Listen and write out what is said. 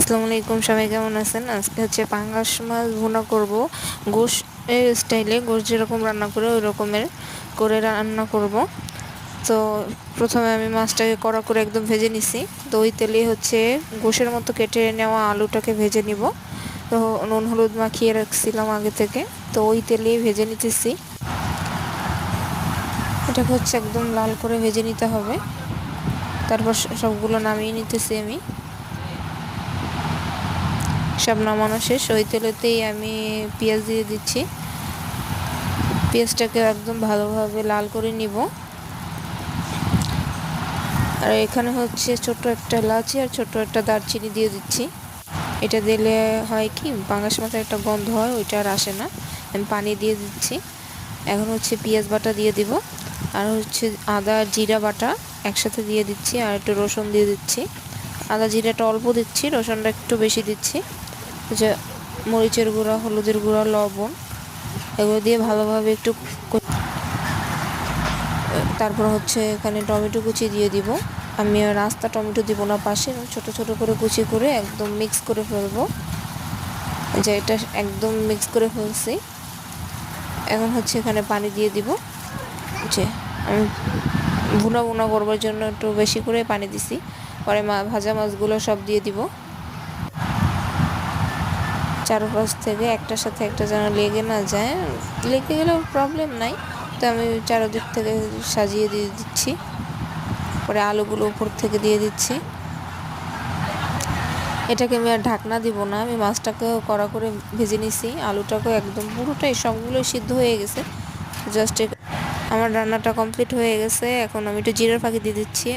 আসসালামু আলাইকুম, সবাই কেমন আছেন? আজকে হচ্ছে পাঙ্গাস মাছ ভুনা করব। গোশ এর স্টাইলে, গোশ যেরকম রান্না করে ওই রকমের করে রান্না করব। তো প্রথমে আমি মাছটাকে কড়া করে একদম ভেজে নিছি। তো ওই তেলে হচ্ছে গোশের মতো কেটে নেওয়া আলুটাকে ভেজে নিব। তো নুন হলুদ মাখিয়ে রাখছিলাম আগে থেকে, তো ওই তেলেই ভেজে নিতেছি। এটাকে হচ্ছে একদম লাল করে ভেজে নিতে হবে। তারপর সবগুলো নামিয়ে নিতেছি আমি। সব নামানো শেষ। ওই তেলেতেই আমি পেঁয়াজ দিয়ে দিচ্ছি। পেঁয়াজটাকে একদম ভালোভাবে লাল করে নিব। আর এখানে হচ্ছে ছোট্ট একটা এলাচি আর ছোট্ট একটা দারচিনি দিয়ে দিচ্ছি। এটা দিলে হয় কি, পাঙ্গাস মাছের একটা গন্ধ হয়, ওইটা আর আসে না। আমি পানি দিয়ে দিচ্ছি। এখন হচ্ছে পেঁয়াজ বাটা দিয়ে দিব, আর হচ্ছে আদা জিরা বাটা একসাথে দিয়ে দিচ্ছি, আর একটু রসুন দিয়ে দিচ্ছি। আদা জিরাটা অল্প দিচ্ছি, রসুনটা একটু বেশি দিচ্ছি। যে মরিচের গুঁড়া, হলুদের গুঁড়া, লবণ এগুলো দিয়ে ভালোভাবে একটু তারপর হচ্ছে এখানে টমেটো কুচি দিয়ে দিব। আমি আর রাস্তা টমেটো দিব না, পাশে ছোট ছোট করে কুচি করে একদম মিক্স করে ফেলবো। যে এটা একদম মিক্স করে ফেলছি। এখন হচ্ছে এখানে পানি দিয়ে দিব। যে আমি ভুনা ভুনা করবার জন্য একটু বেশি করে পানি দিছি। পরে ভাজা মাছগুলো সব দিয়ে দিব। চারপাশ থেকে একটার সাথে একটা যেন লেগে না যায়। লেগে গেলেও প্রবলেম নাই, তো আমি চারদিক থেকে সাজিয়ে দিয়ে দিচ্ছি। পরে আলুগুলো উপর থেকে দিয়ে দিচ্ছি। এটাকে আমি আর ঢাকনা দিব না, আমি মাছটাকেও কড়া করে ভেজে নিছি। আলুটাকেও একদম পুরোটাই সবগুলোই সিদ্ধ হয়ে গেছে। জাস্ট আমার রান্নাটা কমপ্লিট হয়ে গেছে। এখন আমি একটু জিরার ফাঁকি দিয়ে দিচ্ছি।